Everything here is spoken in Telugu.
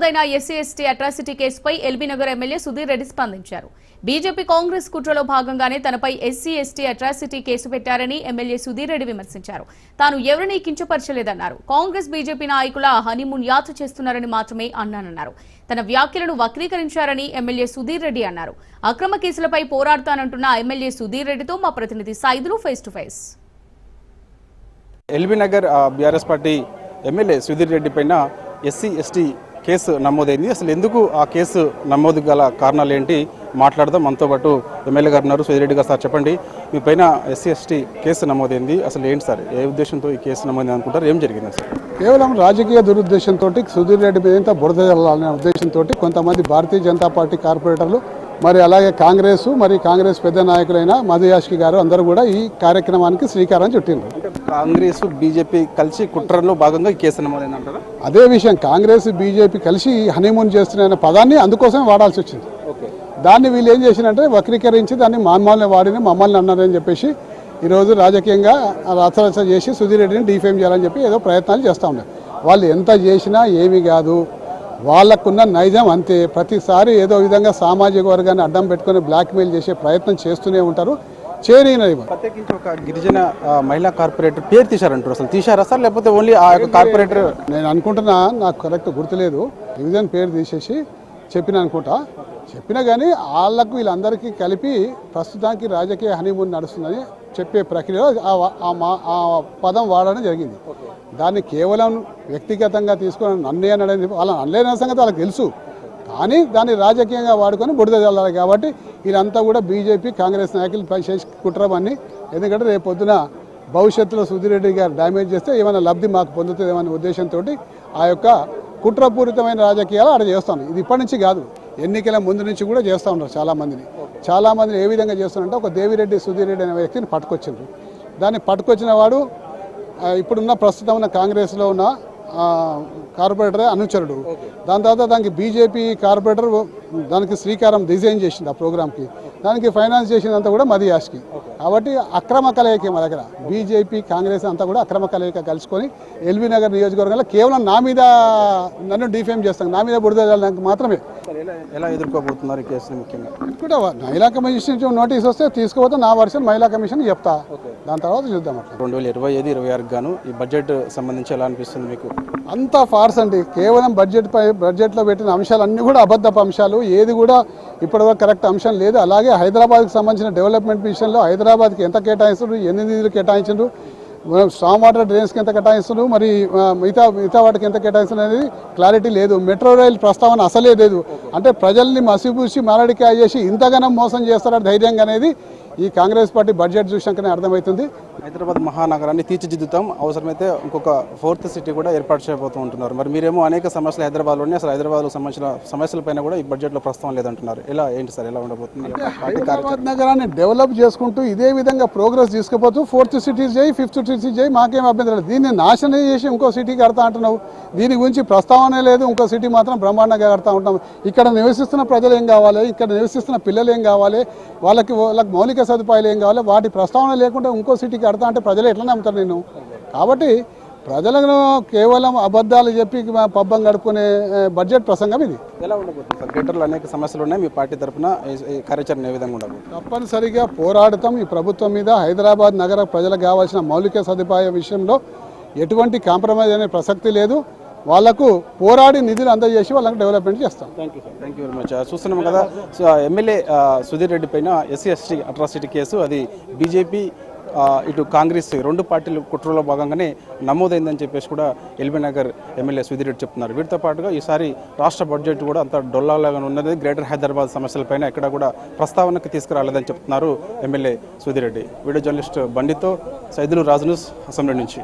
నమోదైన ఎస్సీ ఎస్టీ అట్రాసిటీ కేసుపై ఎల్బీనగర్ ఎమ్మెల్యే సుధీర్ రెడ్డి స్పందించారు. బీజేపీ కాంగ్రెస్ కుట్రలో భాగంగానే తనపై ఎస్సీ ఎస్టీ అట్రాసిటీ కేసు పెట్టారని ఎమ్మెల్యే సుధీర్ రెడ్డి విమర్శించారు. తాను ఎవరినీ కించపరచలేదన్నారు. కాంగ్రెస్ బీజేపీ నాయకుల హనీమూన్ యాత్ర చేస్తున్నారని మాత్రమే అన్నానన్నారు. తన వ్యాఖ్యలను వక్రీకరించారని ఎమ్మెల్యే సుధీర్ రెడ్డి అన్నారు. అక్రమ కేసులపై పోరాడతానంటున్న ఎమ్మెల్యే సుధీర్ రెడ్డితో మా ప్రతినిధి Saidulu face to face. LB Nagar BRS party MLA Sudheer Reddy పైన ఎస్సీ ఎస్టీ కేసు నమోదైంది. అసలు ఎందుకు ఆ కేసు నమోదు గల కారణాలు ఏంటి మాట్లాడదాం. మనతో పాటు ఎమ్మెల్యే గారు ఉన్నారు. సుధీర్ రెడ్డి గారు, సార్ చెప్పండి, మీ పైన ఎస్సీ ఎస్టీ కేసు నమోదైంది. అసలు ఏంటి సార్, ఏ ఉద్దేశంతో ఈ కేసు నమోదైంది అనుకుంటారు? ఏం జరిగింది సార్? కేవలం రాజకీయ దురుద్దేశంతో సుధీర్ రెడ్డి మీద బురద జల్లాలనే ఉద్దేశంతో కొంతమంది భారతీయ జనతా పార్టీ కార్పొరేటర్లు, మరి అలాగే కాంగ్రెస్ పెద్ద నాయకులైన మధుయాష్కి గారు అందరూ కూడా ఈ కార్యక్రమానికి శ్రీకారం చుట్టిండ్రు. కాంగ్రెస్ బీజేపీ కలిసి కుట్రలో భాగంగా ఈ కేసు నమోదైంది అంటారా? అదే విషయం, కాంగ్రెస్ బీజేపీ కలిసి హనీమూన్ చేస్తున్న పదాన్ని అందుకోసమే వాడాల్సి వచ్చింది. దాన్ని వీళ్ళు ఏం చేసినంటే వక్రీకరించి దాన్ని మమ్మల్ని అన్నారని చెప్పేసి ఈరోజు రాజకీయంగా రచరచ చేసి సుధీర్ రెడ్డిని డిఫేమ్ చేయాలని చెప్పి ఏదో ప్రయత్నాలు చేస్తూ ఉన్నారు. వాళ్ళు ఎంత చేసినా ఏమీ కాదు, వాళ్ళకున్న నైజం అంతే. ప్రతిసారి ఏదో విధంగా సామాజిక వర్గాన్ని అడ్డం పెట్టుకుని బ్లాక్మెయిల్ చేసే ప్రయత్నం చేస్తూనే ఉంటారు. ప్రత్యేకించి ఒక గిరిజన మహిళా కార్పొరేటర్ పేరు తీశారంటారు. అసలు తీశారా సార్, లేకపోతే ఓన్లీ ఆ కార్పొరేటర్? నేను అనుకుంటున్నా, నాకు కరెక్ట్ గుర్తులేదు. డివిజన్ పేరు తీసేసి చెప్పినా కానీ వాళ్ళకు వీళ్ళందరికీ కలిపి ప్రస్తుతానికి రాజకీయ హనీమూన్ నడుస్తుందని చెప్పే ప్రక్రియలో ఆ పదం వాడడం జరిగింది. దాన్ని కేవలం వ్యక్తిగతంగా తీసుకొని నన్నే అనడం, వాళ్ళని అనలేని సంగతి వాళ్ళకి తెలుసు, కానీ దాన్ని రాజకీయంగా వాడుకొని బుడిద చల్లాలి. కాబట్టి వీళ్ళంతా కూడా బీజేపీ కాంగ్రెస్ నాయకులు చేసి కుట్రమని, ఎందుకంటే రేపు పొద్దున భవిష్యత్తులో సుధీర్ రెడ్డి గారు డ్యామేజ్ చేస్తే ఏమైనా లబ్ధి మాకు పొందుతుందేమనే ఉద్దేశంతో ఆ యొక్క కుట్రపూరితమైన రాజకీయాలు అక్కడ చేస్తాను. ఇది ఇప్పటి నుంచి కాదు, ఎన్నికల ముందు నుంచి కూడా చేస్తూ ఉన్నారు. చాలామందిని ఏ విధంగా చేస్తున్నారంటే, ఒక దేవిరెడ్డి సుధీర్ రెడ్డి అనే వ్యక్తిని పట్టుకొచ్చిండ్రు. దాన్ని పట్టుకొచ్చిన వాడు ఇప్పుడున్న ప్రస్తుతం ఉన్న కాంగ్రెస్లో ఉన్న కార్పొరేటరే అనుచరుడు. దాని తర్వాత దానికి బీజేపీ కార్పొరేటర్ దానికి శ్రీకారం డిజైన్ చేసింది. ఆ ప్రోగ్రామ్కి దానికి ఫైనాన్స్ చేసిందంతా కూడా మధుయాష్కి. కాబట్టి అక్రమ కలయిక మా దగ్గర బీజేపీ కాంగ్రెస్ అంతా కూడా అక్రమ కలయిక కలుసుకొని ఎల్బీనగర్ నియోజకవర్గంలో కేవలం నన్ను డిఫేమ్ చేస్తాను, నా మీద బురద జల్లడానికి మాత్రమే. ఎలా ఎదుర్కోబోతున్నారు ఈ కేసుని? ముఖ్యంగా కూడా మహిళా కమిషన్ నోటీస్ వస్తే తీసుకుపోతే నా వర్షన్ మహిళా కమిషన్ చెప్తా, దాని తర్వాత చూద్దాం. అట్లా 2025-26 గాను ఈ బడ్జెట్ సంబంధించి ఎలా అనిపిస్తుంది మీకు? అంతా ఫార్స్ అండి. కేవలం బడ్జెట్లో పెట్టిన అంశాలన్నీ కూడా అబద్ధపు అంశాలు, ఏది కూడా ఇప్పటివరకు కరెక్ట్ అంశం లేదు. అలాగే హైదరాబాద్కి సంబంధించిన డెవలప్మెంట్ విషయంలో హైదరాబాద్కి ఎంత కేటాయిస్తున్నారు, ఎన్ని నిధులు కేటాయించారు, స్టామ్ వాటర్ డ్రైన్స్కి ఎంత కేటాయిస్తున్నారు, మరి మిగతా వాటికి ఎంత కేటాయిస్తున్నారు అనేది క్లారిటీ లేదు. మెట్రో రైల్ ప్రస్తావన అసలే లేదు. అంటే ప్రజల్ని మసిపూసి మారడికాయ చేసి ఇంతగానం మోసం చేస్తారని ధైర్యంగా అనేది ఈ కాంగ్రెస్ పార్టీ బడ్జెట్ చూసాకనే అర్థమవుతుంది. హైదరాబాద్ మహానగరాన్ని తీర్చిదిద్దుతాం, అవసరమైతే ఇంకొక 4th సిటీ కూడా ఏర్పాటు చేయబోతూ ఉంటున్నారు. మరి మీరేమో అనేక సమస్యలు హైదరాబాద్లోనే, అసలు హైదరాబాద్కు సంబంధించిన సమస్యలపైన కూడా ఈ బడ్జెట్లో ప్రస్తావన లేదంటున్నారు. ఏంటి సార్, ఎలా ఉండబోతుంది? హైదరాబాద్ నగరాన్ని డెవలప్ చేసుకుంటూ ఇదే విధంగా ప్రోగ్రెస్ తీసుకుపోతూ 4th సిటీ చేయి, 5th సిటీ చేయి, మాకేం అభ్యంతరం లేదు. దీన్ని నాశనం చేసి ఇంకో సిటీ కడతా అంటున్నావు. దీని గురించి ప్రస్తావనే లేదు. ఇంకో సిటీ మాత్రం బ్రహ్మాండంగా కడతా ఉంటాం. ఇక్కడ నివసిస్తున్న ప్రజలు ఏం కావాలి, ఇక్కడ నివసిస్తున్న పిల్లలు ఏం కావాలి, వాళ్ళకి మౌలిక సదుపాయాలు ఏం కావాలి, వాటి ప్రస్తావన లేకుండా ఇంకో సిటీకి కడతా అంటే ప్రజలు ఎట్లా నమ్ముతారు నేను? కాబట్టి ప్రజలను కేవలం అబద్ధాలు చెప్పి పబ్బం గడుపుకునే బడ్జెట్ ప్రసంగం ఇది. ఎలా ఉండబోతుంది సార్? గ్రేటర్లో అనేక సమస్యలు ఉన్నాయి, మీ పార్టీ తరఫున కార్యాచరణ ఏ విధంగా ఉండబోతుంది? తప్పనిసరిగా పోరాడతాం ఈ ప్రభుత్వం మీద. హైదరాబాద్ నగర ప్రజలకు కావాల్సిన మౌలిక సదుపాయ విషయంలో ఎటువంటి కాంప్రమైజ్ అనే ప్రసక్తి లేదు. వాళ్లకు పోరాడి నిధులు అందజేసి వాళ్ళకి డెవలప్మెంట్ చేస్తాం. Thank you very much. చూస్తున్నాం కదా, ఎమ్మెల్యే సుధీర్ రెడ్డి పైన ఎస్సీ ఎస్టీ అట్రాసిటీ కేసు, అది బీజేపీ ఇటు కాంగ్రెస్ రెండు పార్టీలు కుట్రలో భాగంగానే నమోదైందని చెప్పేసి కూడా ఎల్బీనగర్ ఎమ్మెల్యే సుధీర్ రెడ్డి చెప్తున్నారు. వీటితో పాటుగా ఈసారి రాష్ట్ర బడ్జెట్ కూడా అంత డొల్లాగా ఉన్నది. గ్రేటర్ హైదరాబాద్ సమస్యలపైన ఎక్కడ కూడా ప్రస్తావనకు తీసుకురాలేదని చెప్తున్నారు MLA Sudheer Reddy. Video journalist బండితో సైదులు రాజు న్యూస్, అసెంబ్లీ నుంచి.